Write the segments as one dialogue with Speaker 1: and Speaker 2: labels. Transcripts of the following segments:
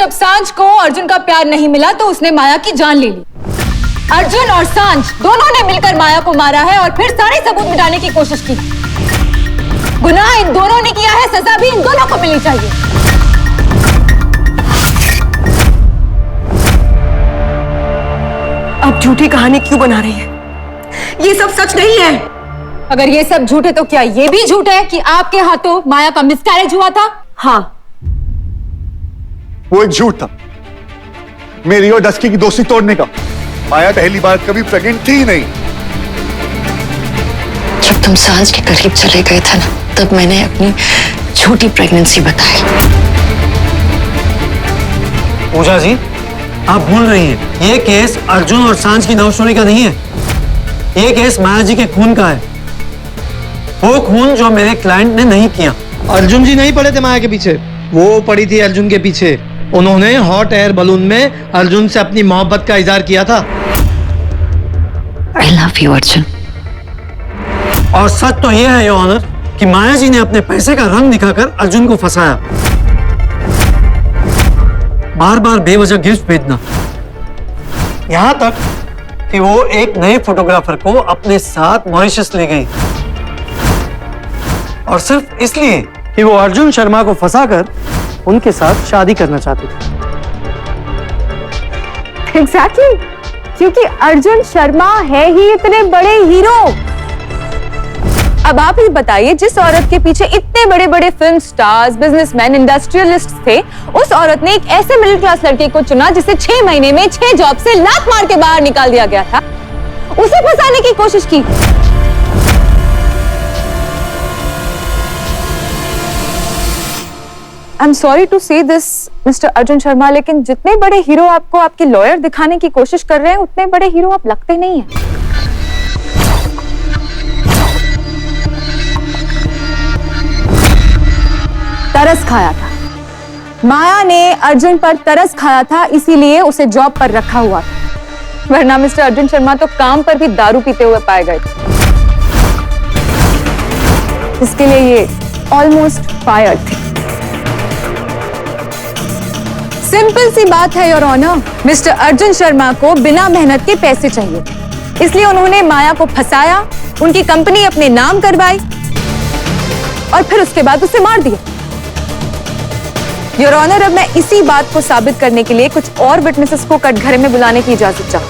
Speaker 1: जब सांझ को अर्जुन का प्यार नहीं मिला तो उसने माया की जान ले ली। अर्जुन और सांझ दोनों ने मिलकर माया को मारा है और फिर सारे सबूत मिटाने की कोशिश की। गुनाह इन दोनों ने किया है, सजा भी इन दोनों को मिलनी चाहिए।
Speaker 2: आप झूठी कहानी क्यों बना रही है? ये सब सच नहीं है।
Speaker 1: अगर ये सब झूठ है तो क्या ये भी झूठ है कि आपके हाथों माया का मिसकैरेज हुआ था?
Speaker 2: हाँ,
Speaker 3: वो एक झूठ था, मेरी और डस्की की दोस्ती तोड़ने का। माया पहली बार कभी प्रेग्नेंट थी ही नहीं।
Speaker 4: जब तुम सांझ के करीब चले गए थे ना, तब मैंने अपनी झूठी प्रेगनेंसी बताई।
Speaker 5: पूजा जी, आप भूल रही हैं, ये केस अर्जुन और सांझ की लव स्टोरी का नहीं है। ये केस माया जी के खून का है, वो खून जो मेरे क्लाइंट ने नहीं किया।
Speaker 6: अर्जुन जी नहीं पड़े थे माया के पीछे, वो पड़ी थी अर्जुन के पीछे। उन्होंने हॉट एयर बलून में अर्जुन से अपनी मोहब्बत का इजहार किया था।
Speaker 4: I love you, Arjun.
Speaker 5: और सच तो यह है योर ऑनर कि माया जी ने अपने पैसे का रंग दिखाकर अर्जुन को फंसाया। बार बार बेवजह गिफ्ट भेजना, यहां तक कि वो एक नए फोटोग्राफर को अपने साथ मॉरिशस ले गई, और सिर्फ इसलिए कि वो अर्जुन शर्मा को फंसाकर उनके साथ शादी करना चाहती थी।
Speaker 1: Exactly, क्योंकि अर्जुन शर्मा है ही इतने बड़े हीरो। अब आप ही बताइए, जिस औरत के पीछे इतने बड़े बड़े फिल्म स्टार्स, बिजनेसमैन, इंडस्ट्रियलिस्ट थे, उस औरत ने एक ऐसे मिडिल क्लास लड़के को चुना जिसे 6 महीने में 6 जॉब से लात मार के बाहर निकाल दिया गया था। उसे फंसाने की कोशिश की। आई एम सॉरी टू से दिस मिस्टर अर्जुन शर्मा, लेकिन जितने बड़े हीरो आपको आपके लॉयर दिखाने की कोशिश कर रहे हैं, उतने बड़े हीरो आप लगते नहीं हैं। तरस खाया था, माया ने अर्जुन पर तरस खाया था, इसीलिए उसे जॉब पर रखा हुआ था। वरना मिस्टर अर्जुन शर्मा तो काम पर भी दारू पीते हुए पाए गए थे। इसके लिए ये ऑलमोस्ट फायर थे। सिंपल सी बात है your honour, mister Arjun Sharma को बिना मेहनत के पैसे चाहिए थे, इसलिए उन्होंने माया को फंसाया, उनकी कंपनी अपने नाम करवाई और फिर उसके बाद उसे मार दिया। योर ऑनर, अब मैं इसी बात को साबित करने के लिए कुछ और विटनेसेस को कटघरे में बुलाने की इजाजत चाहूँ।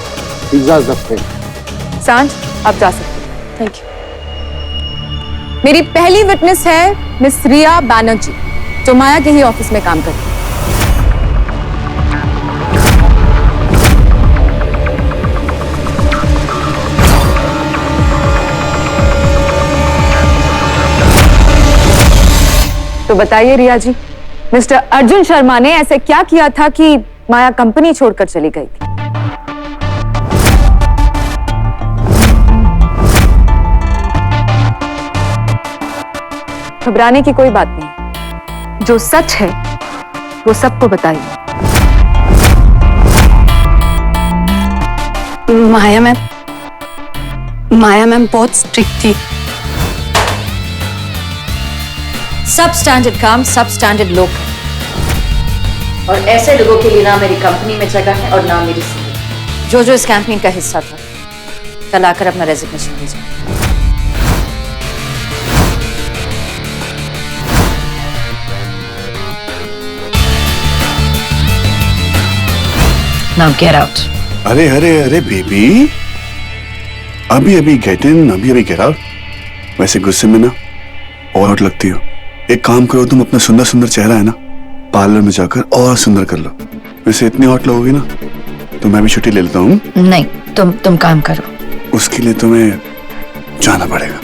Speaker 6: इजाजत है।
Speaker 1: सांझ, आप जा सकते हैं। Thank you. मेरी पहली विटनेस है मिस रिया बैनर्जी, जो माया के ही ऑफिस में काम करती है। तो बताइए रिया जी, मिस्टर अर्जुन शर्मा ने ऐसे क्या किया था कि माया कंपनी छोड़कर चली गई थी? घबराने की कोई बात नहीं, जो सच है वो सबको बताइए।
Speaker 4: माया मैम बहुत स्ट्रिक्ट थी।
Speaker 7: सब स्टैंडर्ड काम सब स्टैंडर्ड लोग हैं, और ऐसे लोगों के लिए ना मेरी कंपनी में जगह है और ना मेरी सीट। जो जो इस कैंपेन का हिस्सा था, कल आकर अपना रेजिग्नेशन दे जाए।
Speaker 4: Now get out.
Speaker 3: अरे अरे अरे बेबी, अभी अभी गेट इन, अभी अभी गेट आउट। वैसे गुस्से में ना और हॉट लगती हो। एक काम करो, तुम अपना सुंदर सुंदर चेहरा है ना, पार्लर में जाकर और सुंदर कर लो। वैसे इतनी हॉट लगोगी ना तो मैं भी छुट्टी ले लेता हूँ।
Speaker 4: नहीं, तुम काम करो।
Speaker 3: उसके लिए तुम्हें जाना पड़ेगा।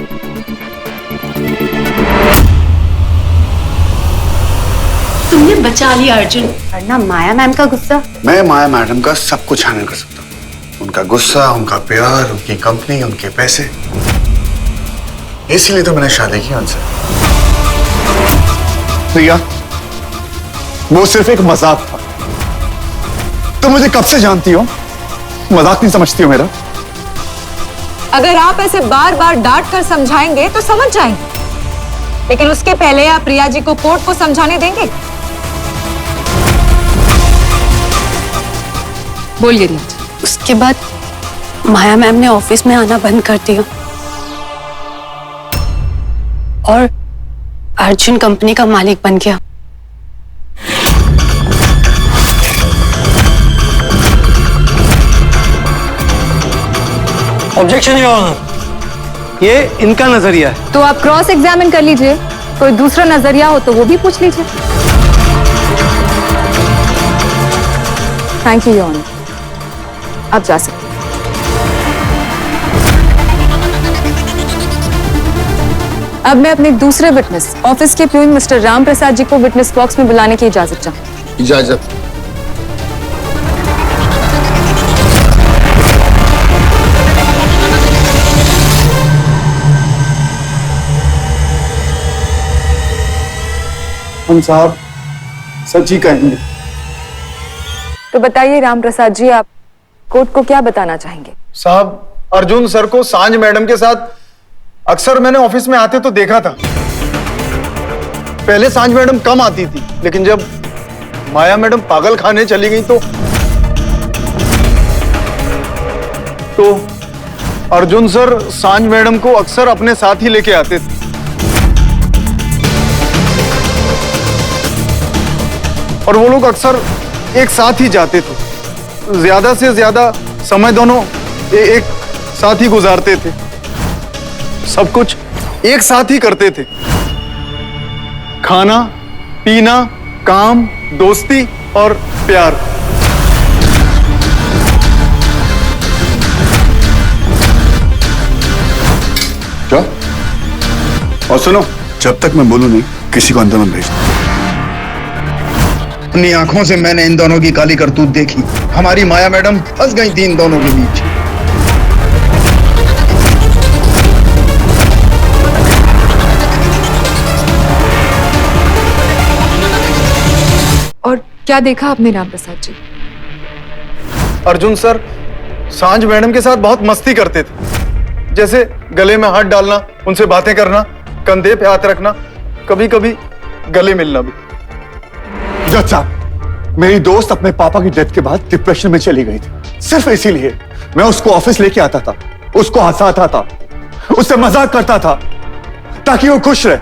Speaker 2: तुमने बचा लिया अर्जुन, वरना माया मैम का गुस्सा।
Speaker 3: मैं माया मैडम का सब कुछ हैंडल कर सकता हूँ, उनका गुस्सा, उनका प्यार, उनकी कंपनी, उनके पैसे। इसीलिए तो मैंने शादी की उनसे। रिया, वो सिर्फ एक मजाक था। तुम मुझे कब से जानती हो, मजाक नहीं समझती हो मेरा।
Speaker 1: अगर आप ऐसे बार बार डांट कर समझाएंगे तो समझ जाएंगे, लेकिन उसके पहले आप रिया जी को कोर्ट को समझाने देंगे? बोलिए रीत।
Speaker 2: उसके बाद माया मैम ने ऑफिस में आना बंद कर दिया और अर्जुन कंपनी का मालिक बन गया।
Speaker 5: Objection your honour.
Speaker 6: ये इनका नजरिया है।
Speaker 1: तो आप क्रॉस एग्जामिन कर लीजिए, कोई दूसरा नजरिया हो तो वो भी पूछ लीजिए। थैंक यू योर ऑनर, आप जा सकते हैं। अब मैं अपने दूसरे विटनेस ऑफिस के प्यून मिस्टर राम प्रसाद जी को विटनेस बॉक्स में बुलाने की इजाजत चाहूँ।
Speaker 3: इजाजत। हम साहब सच ही कहेंगे।
Speaker 1: तो बताइए राम प्रसाद जी, आप कोर्ट को क्या बताना चाहेंगे?
Speaker 8: साहब, अर्जुन सर को सांझ मैडम के साथ अक्सर मैंने ऑफिस में आते तो देखा था। पहले सांझ मैडम कम आती थी, लेकिन जब माया मैडम पागल खाने चली गई तो अर्जुन सर सांझ मैडम को अक्सर अपने साथ ही लेके आते थे। और वो लोग अक्सर एक साथ ही जाते थे। ज्यादा से ज्यादा समय दोनों एक साथ ही गुजारते थे। सब कुछ एक साथ ही करते थे। खाना, पीना, काम, दोस्ती और प्यार।
Speaker 3: क्या? और सुनो, जब तक मैं बोलूं नहीं किसी को अंदर मत भेजना।
Speaker 9: अपनी आंखों से मैंने इन दोनों की काली करतूत देखी। हमारी माया मैडम फंस गई थी इन दोनों के बीच।
Speaker 1: और क्या देखा आपने राम प्रसाद जी?
Speaker 8: अर्जुन सर सांझ मैडम के साथ बहुत मस्ती करते थे, जैसे गले में हाथ डालना, उनसे बातें करना, कंधे पे हाथ रखना, कभी कभी गले मिलना भी।
Speaker 3: जज साहब, मेरी दोस्त अपने पापा की डेथ के बाद डिप्रेशन में चली गई थी। सिर्फ इसीलिए मैं उसको ऑफिस लेके आता था, उसको हंसाता था, उससे मजाक करता था ताकि वो खुश रहे।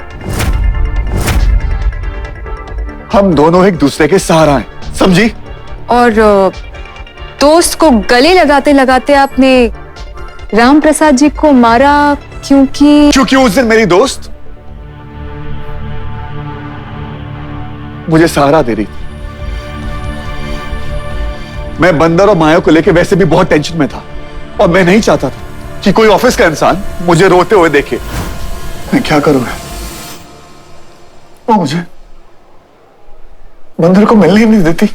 Speaker 3: हम दोनों एक दूसरे के सहारा हैं, समझी?
Speaker 1: और दोस्त को गले लगाते लगाते आपने राम प्रसाद जी को मारा क्योंकि
Speaker 3: उस दिन मेरी दोस्त मुझे सहारा दे रही थी। मैं बंदर और माया को लेकर वैसे भी बहुत टेंशन में था और मैं नहीं चाहता था कि कोई ऑफिस का इंसान मुझे रोते हुए देखे। मैं क्या करूंगा? वो मुझे बंदर को मिलने ही नहीं देती।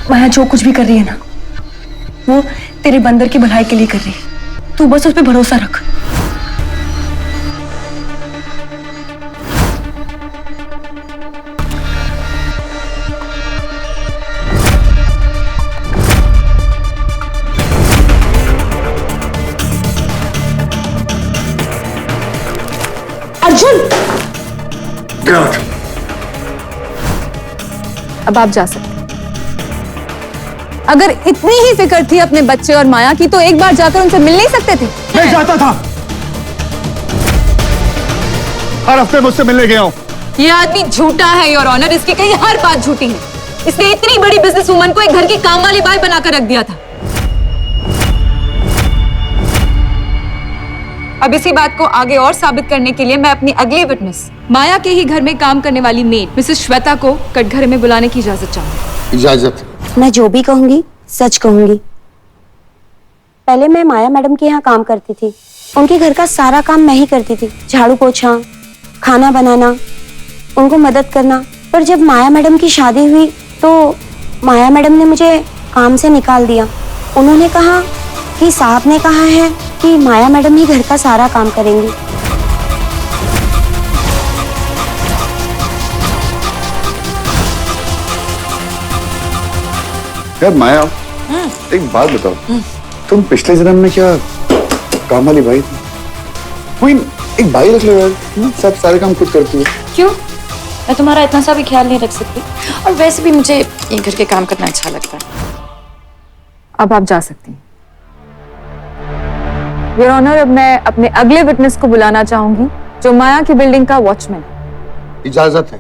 Speaker 2: माया जो कुछ भी कर रही है ना, वो तेरे बंदर की भलाई के लिए कर रही है। तू बस उस पर भरोसा रख। अर्जुन!
Speaker 3: Get out.
Speaker 1: अब आप जा सकते हैं। अगर इतनी ही फिक्र थी अपने बच्चे और माया की तो एक बार जाकर उनसे मिल नहीं सकते थे?
Speaker 3: मैं जाता था, हर हफ्ते मुझसे मिलने गया हूं।
Speaker 1: ये आदमी झूठा है योर ऑनर, इसकी कहीं हर बात झूठी है। इसने इतनी बड़ी बिजनेस वुमन को एक घर की काम वाली बाई बनाकर रख दिया था। अब इसी बात को आगे और साबित करने के लिए मैं अपनी अगली विटनेस माया के ही घर में काम करने वाली मेड मिसेस श्वेता को कटघरे में बुलाने की इजाजत चाहूंगी।
Speaker 3: इजाजत।
Speaker 10: मैं जो भी कहूंगी सच कहूंगी। पहले मैं माया मैडम के यहाँ काम करती थी। उनके घर का सारा काम मैं ही करती थी, झाड़ू पोछा, खाना बनाना, उनको मदद करना। पर जब माया मैडम की शादी हुई तो माया मैडम ने मुझे काम से निकाल दिया। उन्होंने कहा कि साहब ने कहा है कि माया मैडम ही घर का सारा काम करेंगी।
Speaker 3: यार माया, एक बात बताओ, तुम पिछले जन्म में क्या काम वाली भाई थी? कोई एक भाई रख लो यार, सब सारे काम खुद करती है।
Speaker 7: क्यों? मैं तुम्हारा इतना सा भी ख्याल नहीं रख सकती। और वैसे भी मुझे ये घर के काम करना अच्छा लगता है।
Speaker 1: अब आप जा सकती हैं। योर ऑनर, अब मैं अपने अगले विटनेस को बुलाना चाहूंगी, जो माया की बिल्डिंग का वॉचमैन है।
Speaker 11: इजाजत है।